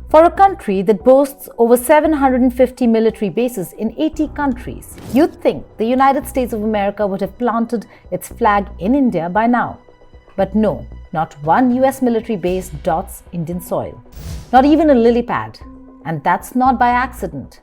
For a country that boasts over 750 military bases in 80 countries, you'd think the United States of America would have planted its flag in India by now. But no, not one US military base dots Indian soil. Not even a lily pad. And that's not by accident.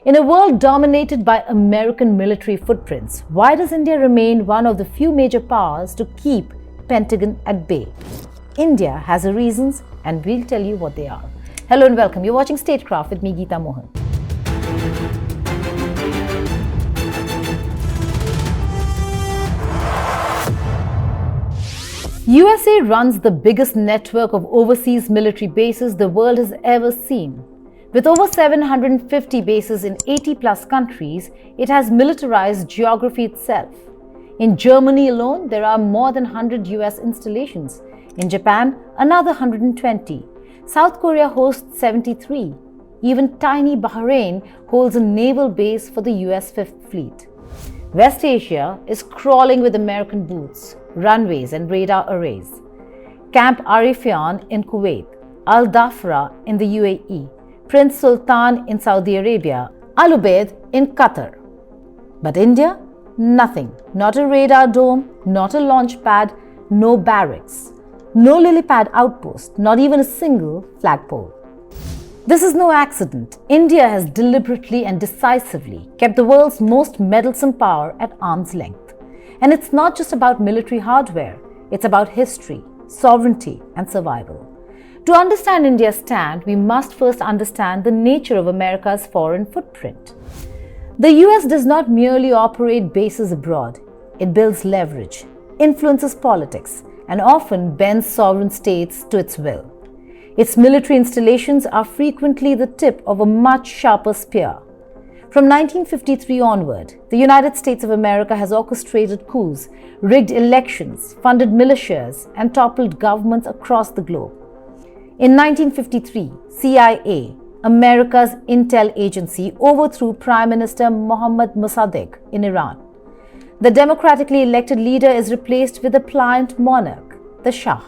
In a world dominated by American military footprints, why does India remain one of the few major powers to keep Pentagon at bay? India has her reasons, and we'll tell you what they are. Hello and welcome. You're watching Statecraft with me, Geeta Mohan. USA runs the biggest network of overseas military bases the world has ever seen. With over 750 bases in 80 plus countries, it has militarized geography itself. In Germany alone, there are more than 100 US installations. In Japan, another 120. South Korea hosts 73. Even tiny Bahrain holds a naval base for the US Fifth Fleet. West Asia is crawling with American boots, runways and radar arrays. Camp Arifjan in Kuwait, Al Dhafra in the UAE, Prince Sultan in Saudi Arabia, Al Ubaid in Qatar. But India? Nothing. Not a radar dome, not a launch pad, no barracks. No lily pad outpost, not even a single flagpole. This is no accident. India has deliberately and decisively kept the world's most meddlesome power at arm's length. And it's not just about military hardware, it's about history, sovereignty, and survival. To understand India's stand, we must first understand the nature of America's foreign footprint. The US does not merely operate bases abroad, it builds leverage, influences politics, and often bends sovereign states to its will. Its military installations are frequently the tip of a much sharper spear. From 1953 onward, the United States of America has orchestrated coups, rigged elections, funded militias, and toppled governments across the globe. In 1953, CIA, America's intel agency, overthrew Prime Minister Mohammad Mossadegh in Iran. The democratically elected leader is replaced with a pliant monarch, the Shah.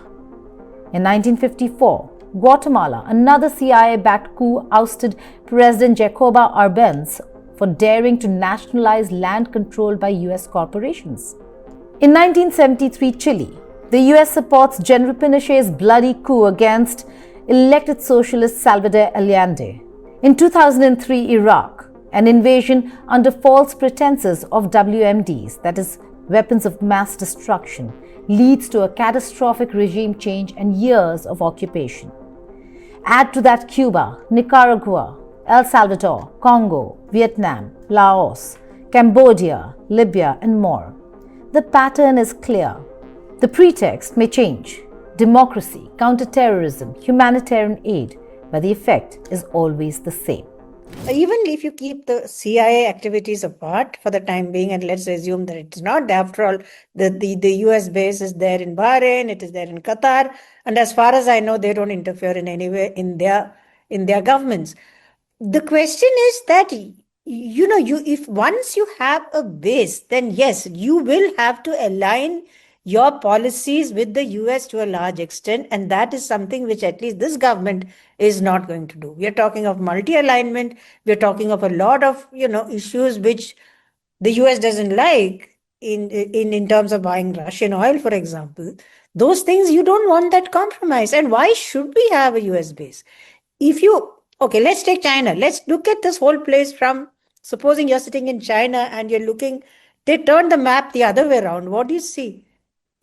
In 1954, Guatemala, another CIA-backed coup, ousted President Jacobo Arbenz for daring to nationalize land controlled by US corporations. In 1973, Chile, the US supports General Pinochet's bloody coup against elected socialist Salvador Allende. In 2003, Iraq, an invasion under false pretenses of WMDs, that is, weapons of mass destruction, leads to a catastrophic regime change and years of occupation. Add to that Cuba, Nicaragua, El Salvador, Congo, Vietnam, Laos, Cambodia, Libya, and more. The pattern is clear. The pretext may change: democracy, counterterrorism, humanitarian aid, but the effect is always the same. Even if you keep the CIA activities apart for the time being, and let's assume that it's not, after all, the US base is there in Bahrain, it is there in Qatar, and as far as I know, they don't interfere in any way in their governments. The question is that, if once you have a base, then yes, you will have to align your policies with the US to a large extent, and that is something which at least this government is not going to do. We are talking of multi-alignment, we are talking of a lot of issues which the US doesn't like in terms of buying Russian oil, for example. Those things, you don't want that compromise. And why should we have a US base? Let's take China. Let's look at this whole place from, supposing you're sitting in China and you're looking, they turn the map the other way around. What do you see?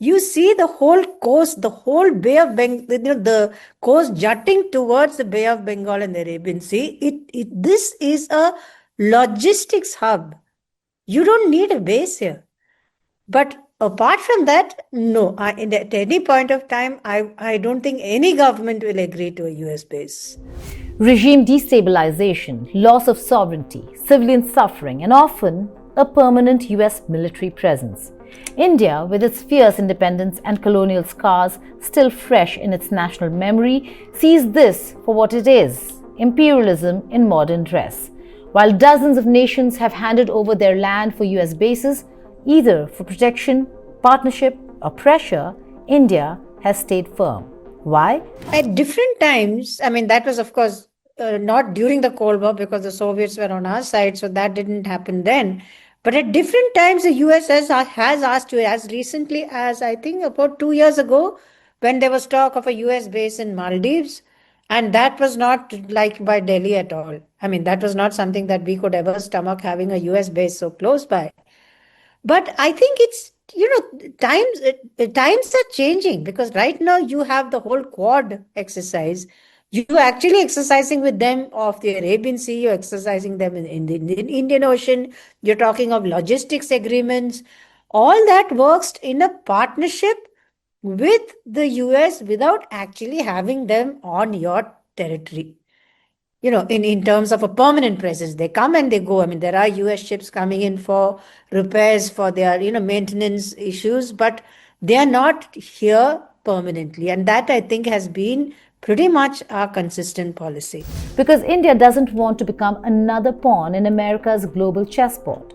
You see the whole coast, the whole Bay of Bengal, the coast jutting towards the Bay of Bengal and the Arabian Sea. This is a logistics hub. You don't need a base here. But apart from that, no, at any point of time, I don't think any government will agree to a US base. Regime destabilization, loss of sovereignty, civilian suffering, and often a permanent US military presence. India, with its fierce independence and colonial scars still fresh in its national memory, sees this for what it is: imperialism in modern dress. While dozens of nations have handed over their land for US bases, either for protection, partnership, or pressure, India has stayed firm. Why? At different times, I mean, that was, of course, not during the Cold War because the Soviets were on our side, so that didn't happen then. But at different times, the US has asked you, as recently as I think about 2 years ago, when there was talk of a US base in Maldives, and that was not liked by Delhi at all. I mean, that was not something that we could ever stomach, having a US base so close by. But I think it's, times are changing, because right now you have the whole Quad exercise. You actually exercising with them off the Arabian Sea, you're exercising them in the Indian Ocean, you're talking of logistics agreements. All that works in a partnership with the US without actually having them on your territory. In terms of a permanent presence, they come and they go. I mean, there are US ships coming in for repairs for their, maintenance issues, but they are not here permanently. And that, I think, has been pretty much our consistent policy. Because India doesn't want to become another pawn in America's global chessboard.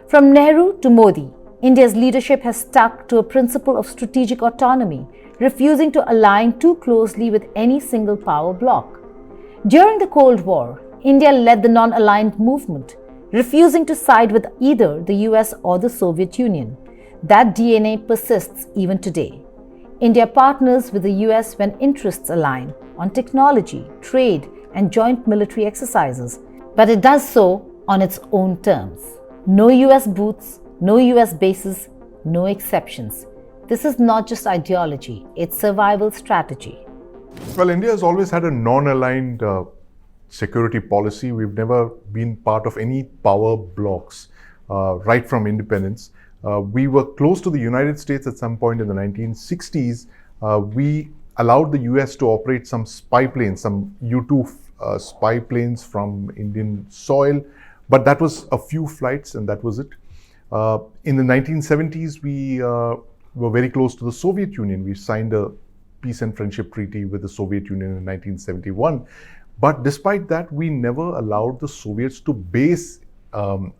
From Nehru to Modi, India's leadership has stuck to a principle of strategic autonomy, refusing to align too closely with any single power bloc. During the Cold War, India led the non-aligned movement, refusing to side with either the US or the Soviet Union. That DNA persists even today. India partners with the US when interests align on technology, trade, and joint military exercises, but it does so on its own terms. No US boots, no US bases, no exceptions. This is not just ideology, it's survival strategy. Well, India has always had a non-aligned security policy. We've never been part of any power blocs right from independence. We were close to the United States at some point in the 1960s. We allowed the US to operate some spy planes, some U-2 spy planes from Indian soil, but that was a few flights and that was it. In the 1970s, we were very close to the Soviet Union. We signed a Peace and Friendship Treaty with the Soviet Union in 1971. But despite that, we never allowed the Soviets to base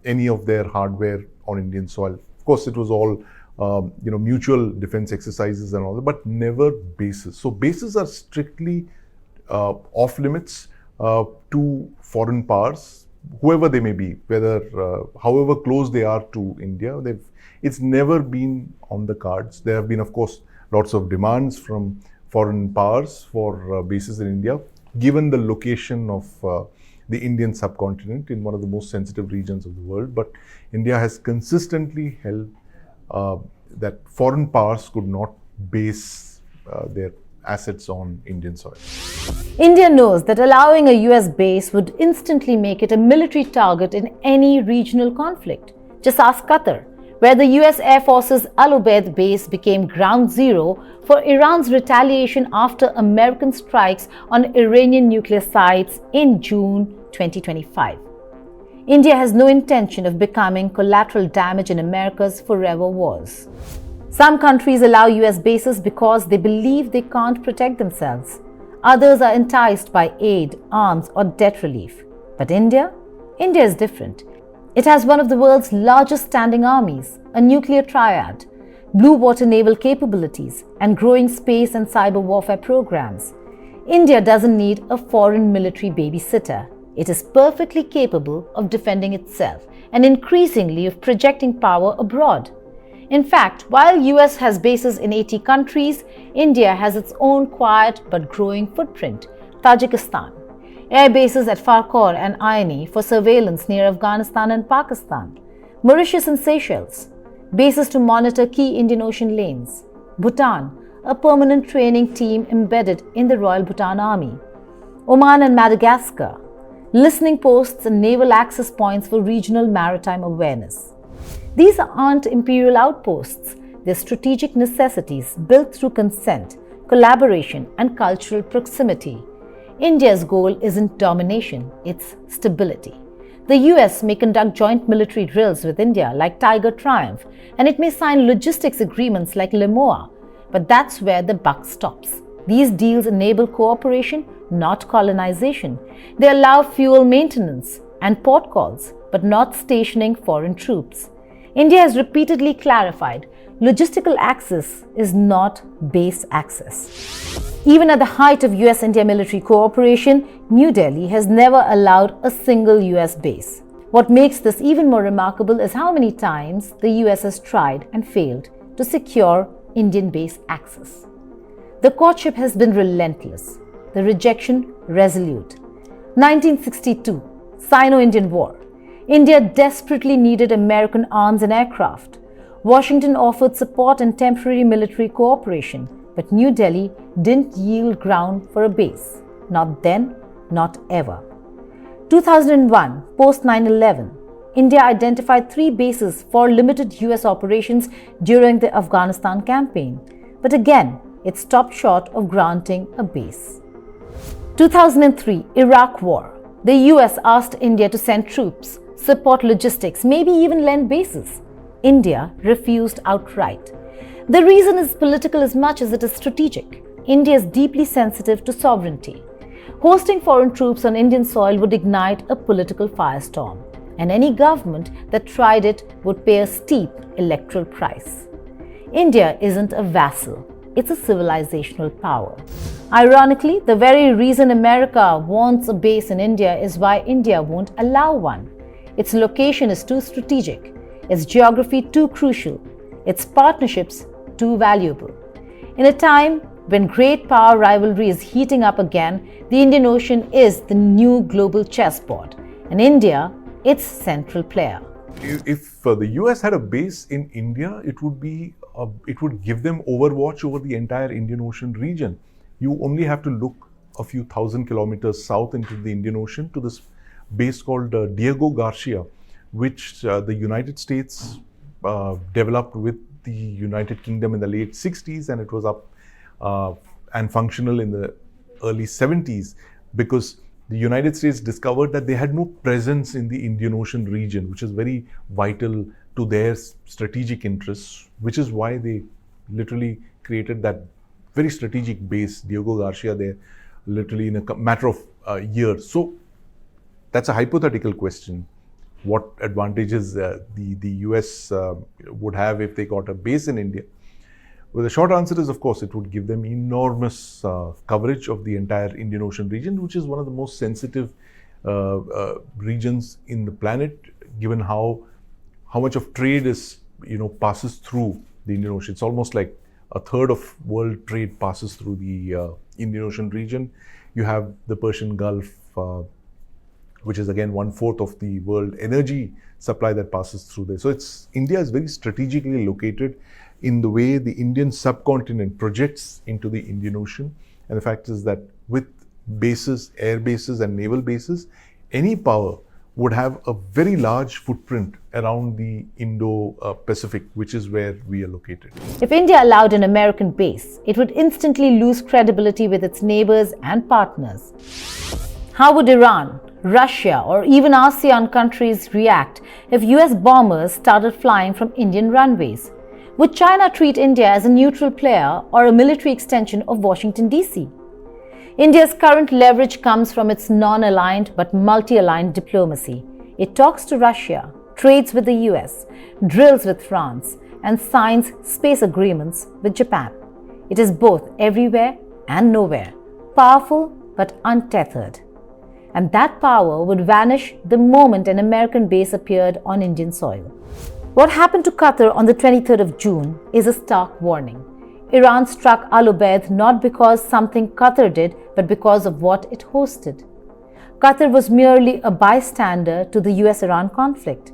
any of their hardware on Indian soil. Of course, it was all mutual defense exercises and all that, but never bases. So bases are strictly off limits to foreign powers, whoever they may be, whether however close they are to India. It's never been on the cards. There have been, of course, lots of demands from foreign powers for bases in India, given the location of the Indian subcontinent in one of the most sensitive regions of the world. But India has consistently held that foreign powers could not base their assets on Indian soil. India knows that allowing a US base would instantly make it a military target in any regional conflict. Just ask Qatar, where the US Air Force's Al Ubaid base became ground zero for Iran's retaliation after American strikes on Iranian nuclear sites in June 2025. India has no intention of becoming collateral damage in America's forever wars. Some countries allow US bases because they believe they can't protect themselves. Others are enticed by aid, arms, or debt relief. But India is different. It has one of the world's largest standing armies, a nuclear triad, blue water naval capabilities, and growing space and cyber warfare programs. India doesn't need a foreign military babysitter. It is perfectly capable of defending itself and increasingly of projecting power abroad. In fact, while US has bases in 80 countries, India has its own quiet but growing footprint, Tajikistan. Air bases at Farkhor and Ayni for surveillance near Afghanistan and Pakistan, Mauritius and Seychelles, bases to monitor key Indian Ocean lanes, Bhutan, a permanent training team embedded in the Royal Bhutan Army, Oman and Madagascar, listening posts and naval access points for regional maritime awareness. These aren't imperial outposts, they're strategic necessities built through consent, collaboration, and cultural proximity. India's goal isn't domination, it's stability. The US may conduct joint military drills with India like Tiger Triumph, and it may sign logistics agreements like LEMOA, but that's where the buck stops. These deals enable cooperation, not colonization. They allow fuel maintenance and port calls, but not stationing foreign troops. India has repeatedly clarified logistical access is not base access. Even at the height of US-India military cooperation, New Delhi has never allowed a single US base. What makes this even more remarkable is how many times the US has tried and failed to secure Indian base access. The courtship has been relentless, the rejection resolute. 1962, Sino-Indian War. India desperately needed American arms and aircraft. Washington offered support and temporary military cooperation, but New Delhi didn't yield ground for a base. Not then, not ever. 2001, post 9/11, India identified 3 bases for limited US operations during the Afghanistan campaign. But again, it stopped short of granting a base. 2003, Iraq War. The US asked India to send troops, support logistics, maybe even lend bases. India refused outright. The reason is political as much as it is strategic. India is deeply sensitive to sovereignty. Hosting foreign troops on Indian soil would ignite a political firestorm, and any government that tried it would pay a steep electoral price. India isn't a vassal, it's a civilizational power. Ironically, the very reason America wants a base in India is why India won't allow one. Its location is too strategic, its geography too crucial, its partnerships too valuable. In a time when great power rivalry is heating up again, the Indian Ocean is the new global chessboard, and India its central player. If the US had a base in India, it would give them overwatch over the entire Indian Ocean region. You only have to look a few thousand kilometers south into the Indian Ocean to this base called Diego Garcia, which the United States developed with the United Kingdom in the late 60s, and it was up and functional in the early 70s because the United States discovered that they had no presence in the Indian Ocean region, which is very vital to their strategic interests, which is why they literally created that very strategic base, Diego Garcia, there, literally in a matter of years. So that's a hypothetical question. What advantages the US would have if they got a base in India? Well, the short answer is, of course, it would give them enormous coverage of the entire Indian Ocean region, which is one of the most sensitive regions in the planet, given how much of trade passes through the Indian Ocean. It's almost like a third of world trade passes through the Indian Ocean region. You have the Persian Gulf, which is again 1/4 of the world energy supply that passes through there. So India is very strategically located in the way the Indian subcontinent projects into the Indian Ocean. And the fact is that with bases, air bases and naval bases, any power would have a very large footprint around the Indo-Pacific, which is where we are located. If India allowed an American base, it would instantly lose credibility with its neighbors and partners. How would Iran, Russia, or even ASEAN countries react if US bombers started flying from Indian runways? Would China treat India as a neutral player or a military extension of Washington, D.C.? India's current leverage comes from its non-aligned but multi-aligned diplomacy. It talks to Russia, trades with the US, drills with France, and signs space agreements with Japan. It is both everywhere and nowhere, powerful but untethered. And that power would vanish the moment an American base appeared on Indian soil. What happened to Qatar on the 23rd of June is a stark warning. Iran struck Al Ubaid not because something Qatar did, but because of what it hosted. Qatar was merely a bystander to the US-Iran conflict.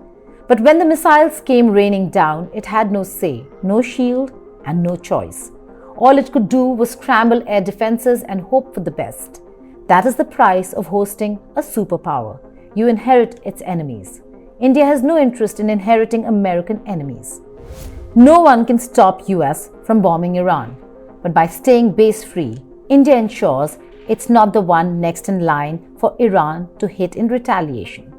But when the missiles came raining down, it had no say, no shield, and no choice. All it could do was scramble air defenses and hope for the best. That is the price of hosting a superpower. You inherit its enemies. India has no interest in inheriting American enemies. No one can stop US from bombing Iran. But by staying base-free, India ensures it's not the one next in line for Iran to hit in retaliation.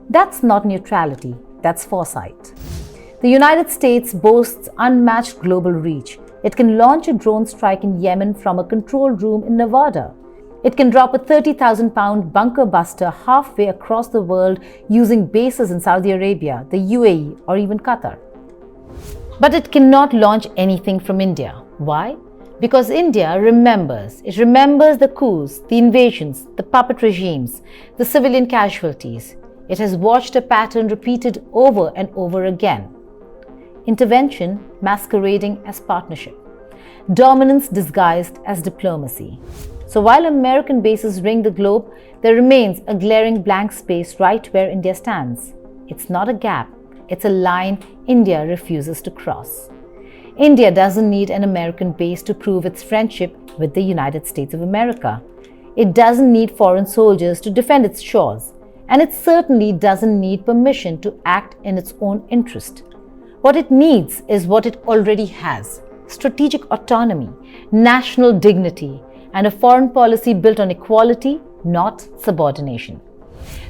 That's not neutrality, that's foresight. The United States boasts unmatched global reach. It can launch a drone strike in Yemen from a control room in Nevada. It can drop a 30,000-pound bunker buster halfway across the world using bases in Saudi Arabia, the UAE, or even Qatar. But it cannot launch anything from India. Why? Because India remembers. It remembers the coups, the invasions, the puppet regimes, the civilian casualties. It has watched a pattern repeated over and over again. Intervention masquerading as partnership. Dominance disguised as diplomacy. So while American bases ring the globe, there remains a glaring blank space right where India stands. It's not a gap, it's a line India refuses to cross. India doesn't need an American base to prove its friendship with the United States of America. It doesn't need foreign soldiers to defend its shores, and it certainly doesn't need permission to act in its own interest. What it needs is what it already has: strategic autonomy, national dignity, and a foreign policy built on equality, not subordination.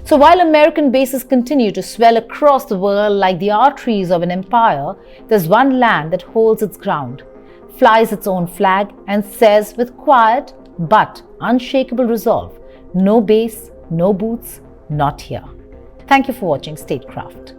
So while American bases continue to swell across the world like the arteries of an empire, there's one land that holds its ground, flies its own flag, and says with quiet but unshakable resolve, no base, no boots, not here. Thank you for watching Statecraft.